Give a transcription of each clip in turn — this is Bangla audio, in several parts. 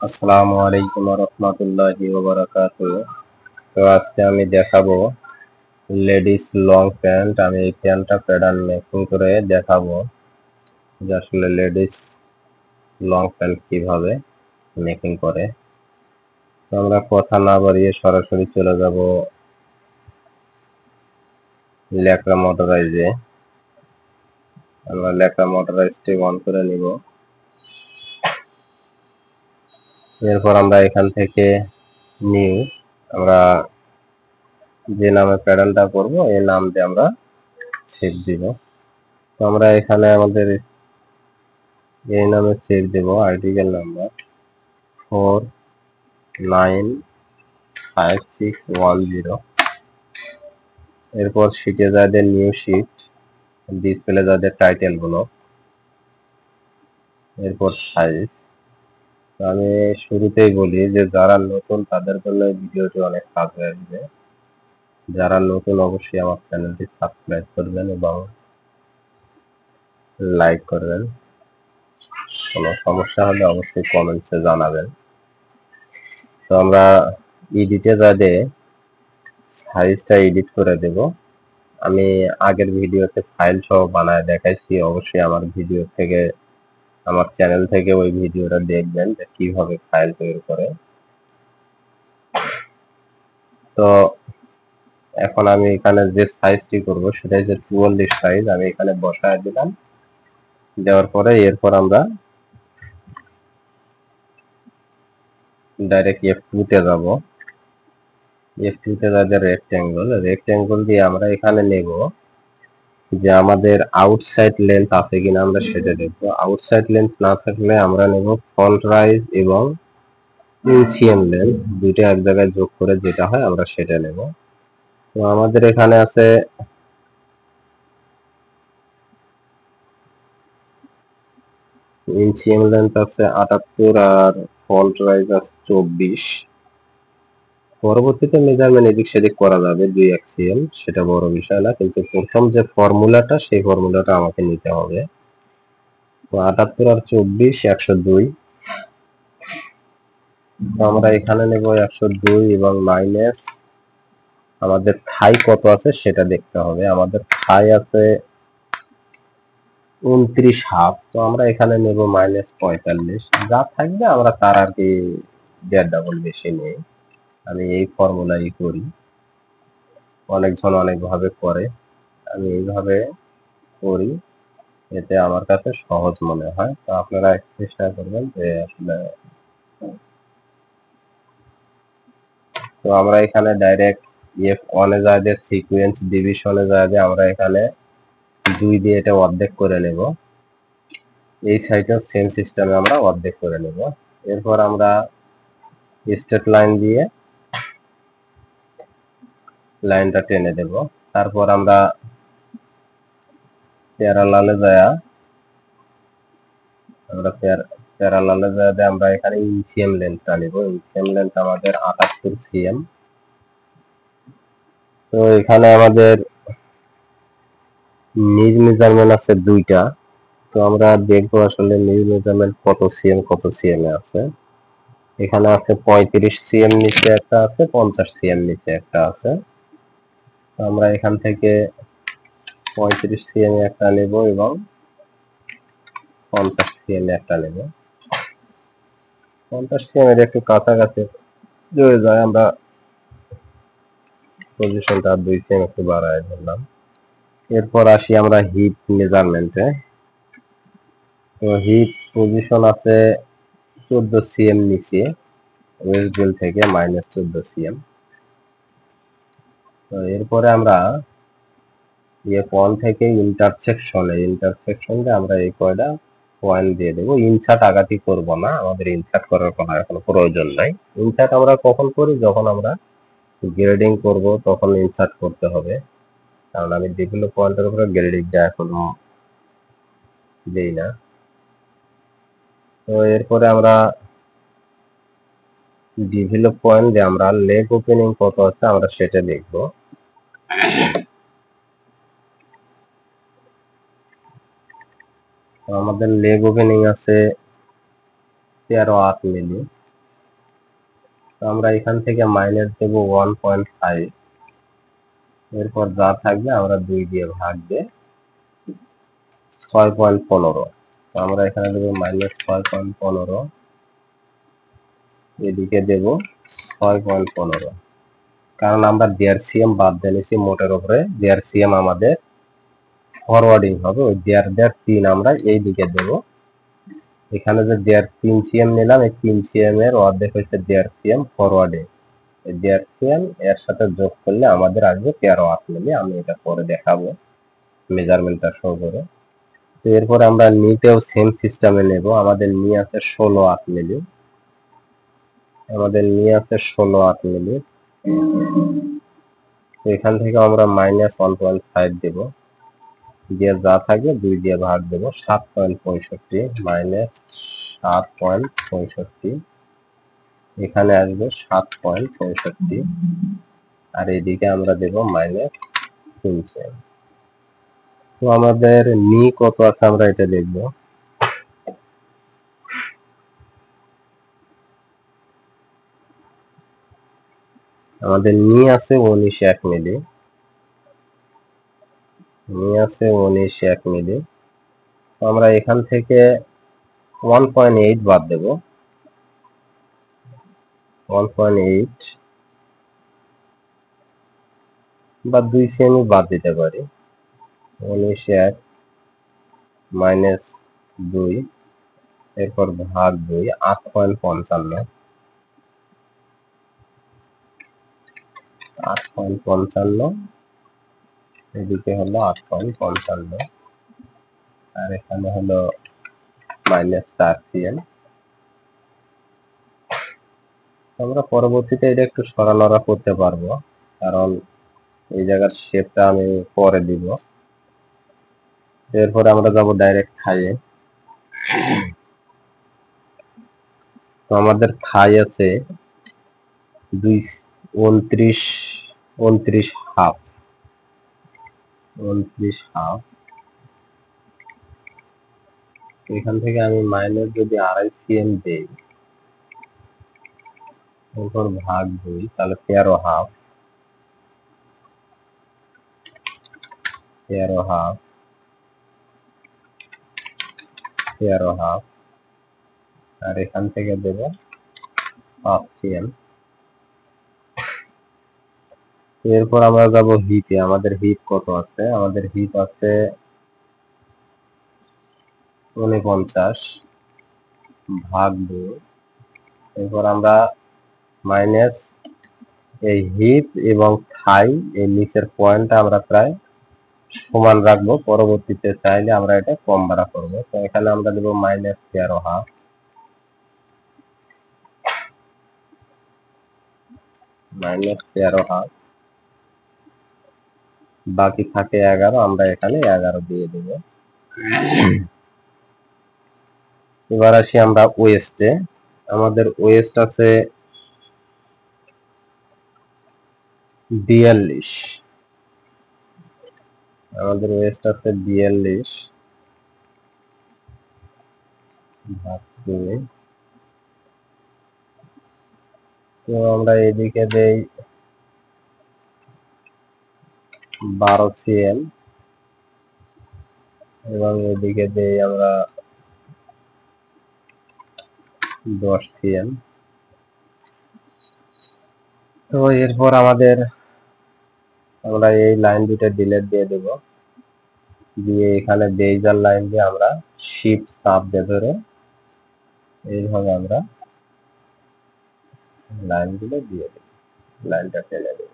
আসসালামু আলাইকুম ওয়া রাহমাতুল্লাহি ওয়া বারাকাতুহু। তো আজকে আমি দেখাবো লেডিস লং প্যান্ট। আমি এই প্যান্টটা প্যাটার্ন মেকিং করে দেখাবো যে আসলে লেডিস লং প্যান্ট কিভাবে মেকিং করে। তো আমরা কথা না বাড়িয়ে সরাসরি চলে যাব ল্যাকড়া মোটরাইজে। আমরা ল্যাকড়া মোটরাইজটি অন করে নিব। এরপর আমরা এখান থেকে নিউ আমরা যে নামে প্যাটার্নটা করব এই নাম দিয়ে আমরা সেভ দিব। তো আমরা এখানে আমাদের এই নামে সেভ দেব আর্টিকেল নাম্বার 495610। এরপর শিটে যাদের নিউ শিট, ডিসপ্লে যাদের টাইটেল গুলো, এরপর সাইজ। আমি শুরুতেই বলি যে যারা নতুন তাদের জন্য এই ভিডিওটি অনেক কাজে আসবে। যারা নতুন অবশ্যই আমার চ্যানেলটি সাবস্ক্রাইব করবেন এবং লাইক করবেন। কোনো সমস্যা হলে অবশ্যই কমেন্টসে জানাবেন। তো আমরা এডিটে যাতে সাইজটা এডিট করে দেব। আমি আগের ভিডিওতে ফাইল সহ বানায় দেখাইছি, অবশ্যই আমার ভিডিও থেকে আমার চ্যানেল থেকে ওই ভিডিওটা দেখবেন যে কিভাবে ফাইল তৈরি করে। তো এখন আমি এখানে যে সাইজটি করব সেটা হচ্ছে 44 সাইজ। আমি এখানে বসায় দিলাম। দেওয়ার পরে এরপর আমরা ডাইরেক্ট F2 তে যাব। F2 তে যাদের রেক্টেঙ্গল দিয়ে আমরা এখানে নেব যে আমাদের আউটসাইড লেন্থ আছে কিনা আমরা সেটা দেখব। আউটসাইড লেন্থ না থাকলে আমরা নেব ফন্ট রাইজ এবং ইনচিএম লেন্থ, দুইটা এক জায়গায় যোগ করে যেটা হয় আমরা সেটা নেব। তো আমাদের এখানে আছে ইনচিএম লেন্থ আছে 78 আর ফন্ট রাইজ আছে 24। পরবর্তীতে মেজারমেন্ট এদিক সেদিক করা যাবে 2 এক্সিএম, সেটা বড় বিষয় না, কিন্তু প্রথম যে ফর্মুলাটা সেই ফর্মুলাটা আমাকে নিতে হবে। তো 78 আর 24 102। তো আমরা এখানে নেব 102 এবং মাইনাস আমাদের থাই কত আছে সেটা দেখতে হবে। আমাদের থাই আছে 29.5। তো আমরা এখানে নেব -45। যা থাকবে আমরা তার আর কি 1.5 ডাবল বেশি নেই। আমি এই ফর্মুলাই করি, অনেকজন অনেক ভাবে করে, আমি এইভাবে করি, এতে আমার কাছে সহজ মনে হয়। তো আপনারা চেষ্টা করবেন যে আসলে। তো আমরা এখানে ডাইরেক্ট F1 এ যাবে, সিকোয়েন্স ডিভিশনে যাবে, আমরা এখানে 2 দিয়ে এটা অর্ধেক করে নেব। এই সাইডেও সেম সিস্টেমে আমরা অর্ধেক করে নেব। এরপর আমরা স্ট্রেট লাইন দিয়ে লাইনটা টেনে দেব। তারপর আমরা প্যারালালে যায় আমরা এখানে ইনসিএম লেন্থটা নিব। ইনসিএম লেন্থ আমাদের 78 সিএম। তো এখানে আমাদের নিজ মেজারমেন্ট আছে 2টা। তো আমরা দেখবো আসলে নিজ মেজারমেন্ট কত সিএম এ আছে। এখানে আছে 35 সিএম নিচে একটা আছে, 50 সিএম নিচে একটা আছে। তো আমরা এখান থেকে 35 সিএম একটা নেব এবং 50 সিএম একটা নেব। 50 সিএম এর একটু কাছাকাছি হয়ে যায়, আমরা পজিশনটা 2 সিএম একটু বাড়ায় ধরলাম। এরপর আসি আমরা হিপ মেজারমেন্টে। তো হিপ পজিশন আছে 14 সিএম নিচে, ওয়েস্ট বেল থেকে -14 সিএম। তো এরপরে আমরা F1 থেকে ইন্টারসেকশনে আমরা এই কয়টা পয়েন্ট দিয়ে দেবো। ইনসার্ট আগাতি করব না, আমাদের ইনসার্ট করার কোনো এখন প্রয়োজন নাই। ইনসার্ট আমরা কখন করি, যখন আমরা গ্রেডিং করব তখন ইনসার্ট করতে হবে, কারণ আমি যেগুলো পয়েন্টের উপরে গ্রেডিংটা এখনো দেই না। তো এরপরে আমরা ডেভেলপ পয়েন্ট দিয়ে আমরা লেগ ওপেনিং কত আছে আমরা সেটা দেখব। আমাদের লেগ ওপেনিং আছে 13.8 মিলি। তো আমরা এখান থেকে মাইনাস দেব 1.5, এরপর যা থাকবে আমরা 2 দিয়ে ভাগ দিয়ে 6.15, তো আমরা এখানে দেব মাইনাস 6.15, এদিকে দেব 6.15, কারণ আমরা DRCM বাদ দিয়েছি মোটের উপরে, DRCM আমাদের ফরওয়ার্ডিং হবে, ওই দেয়ার 3 আমরা এই দিকে দেব। এখানে যে দেয়ার 3 সিএম নিলাম, এই 3 সিএম এর অর্ধেক হচ্ছে DRCM ফরওয়ার্ডিং, এই DRCM এর সাথে যোগ করলে আমাদের আসবে 13 মিলি। আমি এটা পরে দেখাবো মেজারমেন্টটা শো করে। তো এরপর আমরা নিতেও সেম সিস্টেমে নেব। আমাদের নিয়ে আছে 16 মিলি, আমাদের নিয়ে আছে 16 মিলি। তো এখান থেকে আমরা মাইনাস 1.5 দেব, দিয়ে যা থাকবে 2 দিয়ে ভাগ দেব, 7.65 মাইনাস 7.65, এখানে আসবে 7.65, আর এদিকে আমরা দেব মাইনাস 3। তো আমাদের নি কত আছে আমরা এটা দেখব। আমাদের নি আছে 19 মিলি, নি আছে 19 মিলি। তো আমরা এখান থেকে 1.8 বাদ দেব, 1.8 বা 2 সেমি বাদ দিতে পারি। 19 মাইনাস 2, এরপর ভাগ 2, 8.55, 8.55, এদিকে হলো 8.55, আর এখানে হলো মাইনাস 4 সিএম। আমরা পরবর্তীতে এটা একটু সরানড়া করতে পারবো, কারণ এই জায়গার শেপটা আমি পরে দিব। এরপরে আমরা যাব ডাইরেক্ট থাইয়ে। তো আমাদের থাই আছে 29 হাফ, 29 হাফ। এখান থেকে আমি মাইনাস যদি 2.5 সিএম দেই, এরপর ভাগ 2, তাহলে 13 হাফ, 13 হাফ, 13 হাফ, আর এখান থেকে দেব হাফ সিএম। এরপর আমরা যাব হিপে। আমাদের হিপ কত আছে? আমাদের হিপ আছে 49 ভাগ 2, এরপর আমরা মাইনাস এই হিপ এবং থাই, এই নিচের পয়েন্টটা আমরা প্রায় সমান রাখবো, পরবর্তীতে চাইলে আমরা এটা কম বাড়া করবো। তো এখানে আমরা দেব মাইনাস 13 হাফ, মাইনাস 13 হাফ, বাকি থাকে 11, আমরা এখানে 11 দিয়ে দেব। এবার আসি আমরা ওয়েস্টে। আমাদের ওয়েস্ট আছে 42, আমাদের ওয়েস্ট আছে 42 ভাগ 2। তো আমরা এদিকে দেই 12 সিএম এবং এদিকে দেই আমরা 10 সিএম। তো এরপর আমরা এই লাইন দুটো ডিলিট দিয়ে দেব, দিয়ে এখানে বেজার লাইন দিয়ে আমরা শিফট চাপ দিয়ে ধরে এইভাবে আমরা লাইনগুলো দিয়ে দেব, লাইনটা টেনে দেব।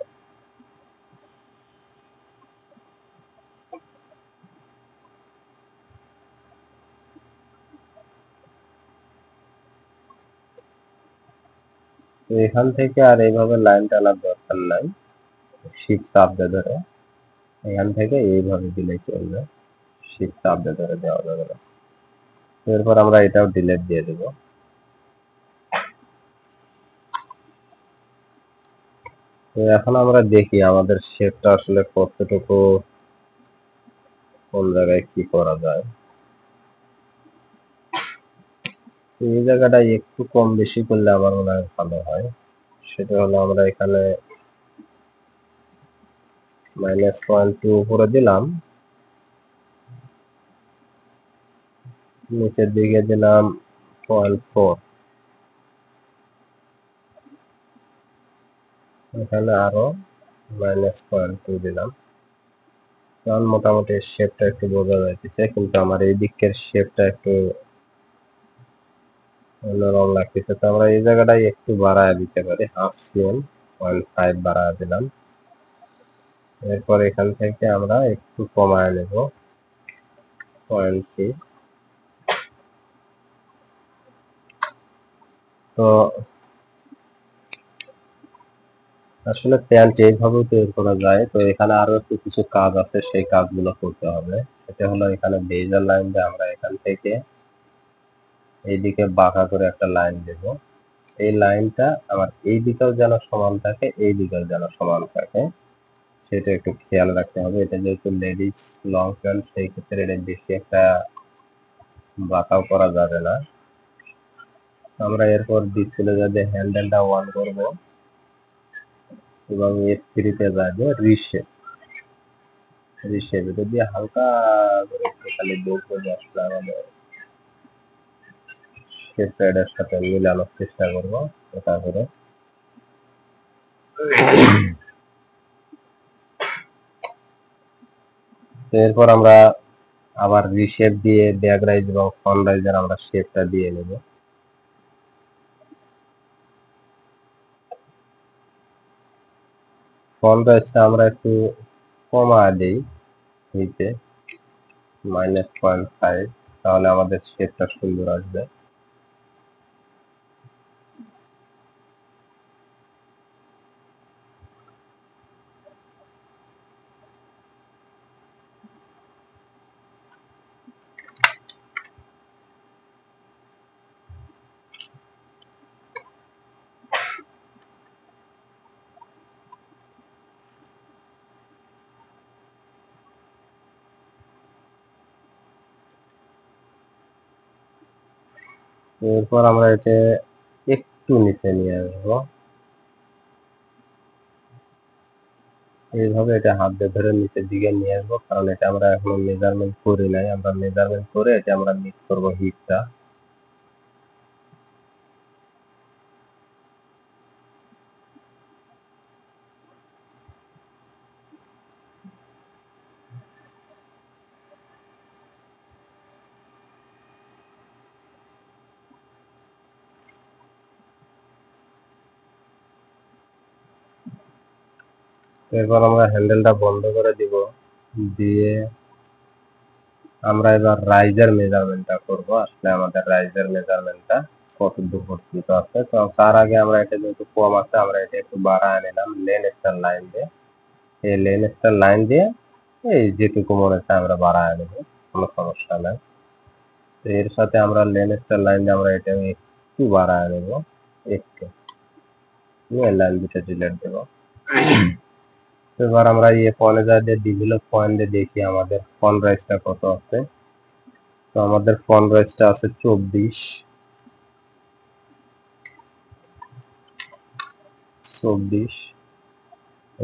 তো এখান থেকে আর এইভাবে লাইন টানার দরকার নাই, শিফট চাপ দিয়ে ধরে এখান থেকে এইভাবে দিলে চলবে, শিফট চাপ দিয়ে ধরে দেওয়া যাবে না। এরপর আমরা এটাও ডিলিট দিয়ে দেব। তো এখন আমরা দেখি আমাদের শেপটা আসলে কতটুকু, কোন জায়গায় কি করা যায়। এই জায়গাটা একটু কম বেশি করলে আমার মনে হয় ভালো হয়। সেটা হলো আমরা এখানে -1.2 উপরে দিলাম, নিচের দিকে দিলাম 0.4, এখানে আরো -0.2 দিলাম। কারণ মোটামুটি শেপটা একটু বোঝা যাইতেছে, কিন্তু আমার এই দিকের শেপটা একটু অন্যরকম লাগতেছে, তো আমরা এই জায়গাটাই একটু বাড়ায় দিতে পারি, 1/2 cm 0.5 বাড়ায় দিলাম। এরপর এখান থেকে আমরা একটু কমায় নেব 0.3। তো আসলে প্যান্ট এইভাবে তৈরি করা যায়। তো এখানে আরো একটু কিছু কাজ আছে, সেই কাজগুলো করতে হবে। এটা হলো এখানে বেজার লাইন দিয়ে আমরা এখান থেকে এইদিকে বাঁকা করে একটা লাইন দেব। এই লাইনটা আবার এই দিকেও যেন সমান থাকে, এই দিকেও যেন সমান থাকে, সেটা একটু খেয়াল রাখতে হবে। এটা যেহেতু লেডিস লং প্যান্ট, সেই ক্ষেত্রে এটা বেশি একটা বাঁকাও করা যাবে না। আমরা এরপর ডিসপ্লে যাতে হ্যান্ডেলটা অন করব এবং F3 তে যাবো রিশেপ এটা দিয়ে হালকা করে একটু খালি দেখবো যে আসলে আমাদের শেপ প্যাডের সাথে মিলানোর চেষ্টা করবো এটা করে। এরপর আমরা আবার রিশেপ দিয়ে ব্যাক রাইজ এবং ফ্রন্ট রাইজের আমরা শেপটা দিয়ে নেব। ফ্রন্ট রাইজটা আমরা একটু কমা দিই নিচে -0.5, তাহলে আমাদের শেপটা সুন্দর আসবে। এরপর আমরা এটা একটু নিচে নিয়ে আসবো, এইভাবে এটা হাত দিয়ে ধরে নিচের দিকে নিয়ে আসবো, কারণ এটা আমরা এখনো মেজারমেন্ট করি নাই। আমরা মেজারমেন্ট করে এটা আমরা মিক্স করবো হিটটা। এরপর আমরা হ্যান্ডেলটা বন্ধ করে দিব, দিয়ে আমরা এবার রাইজের মেজারমেন্টটা করব। আসলে আমাদের রাইজের মেজারমেন্টটা কত দূর পর্যন্ত আছে। তো তার আগে আমরা এটা যেহেতু কম আছে, আমরা এটা একটু বাড়ায় নিলাম লেন স্টার লাইন দিয়ে। এই লেন স্টার লাইন দিয়ে এই যেটুকু মনে হয় আমরা বাড়ায় নেব, কোনো সমস্যা নাই। এর সাথে আমরা লেন স্টার লাইন দিয়ে আমরা এটা একটু বাড়ায় নেব, একটু লাইন দুটো ডিলেট দেবো। এবার আমরা এই পয়েন্টে যাই, ডেভেলপ পয়েন্টে দেখি আমাদের ফন্ট রাইজটা কত আছে। তো আমাদের ফন্ট রাইজটা আছে 24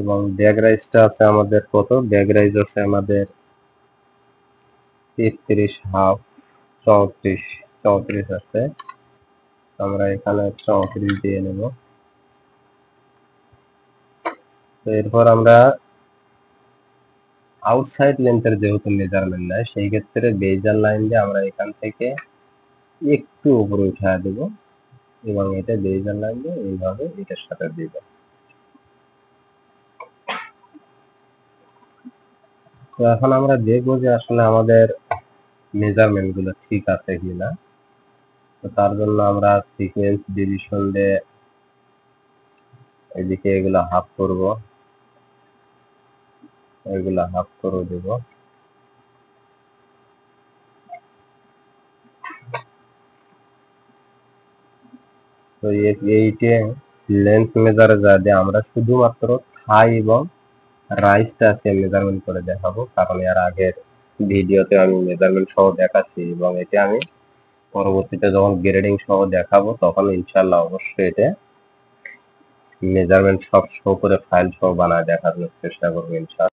এবং ব্যাক রাইজটা আছে আমাদের কত, ব্যাক রাইজ আছে আমাদের 33 হাফ, 34 আছে। আমরা এখানে 34 দিয়ে নেব। তো এরপর আমরা আউটসাইড লেন্থের যেহেতু মেজারমেন্ট নেয়, সেই ক্ষেত্রে বেজার লাইন দিয়ে আমরা এখান থেকে একটু উপরে উঠায় দেব এবং এটা বেজার লাইন দিয়ে এইভাবে এটার সাথে দিব। তো এখন আমরা দেখবো যে আসলে আমাদের মেজারমেন্ট গুলো ঠিক আছে কিনা। তো তার জন্য আমরা সিকোয়েন্স ডিভিশন দিয়ে এদিকে এগুলা হাফ করব, এগুলা হাফ করে দেব। তো এইটে লেন্থ মেজারে যা দিয়ে আমরা শুধুমাত্র থাই এবং রাইসটা আজকে মেজারমেন্ট করে দেখাবো, কারণ এর আগের ভিডিওতে আমি মেজারমেন্ট সহ দেখাচ্ছি এবং এটা আমি পরবর্তীতে যখন গ্রেডিং সহ দেখাবো তখন ইনশাল্লাহ অবশ্যই এটা মেজারমেন্ট সব শো করে ফাইল সহ বানায় দেখানোর চেষ্টা করবো ইনশাআল্লাহ।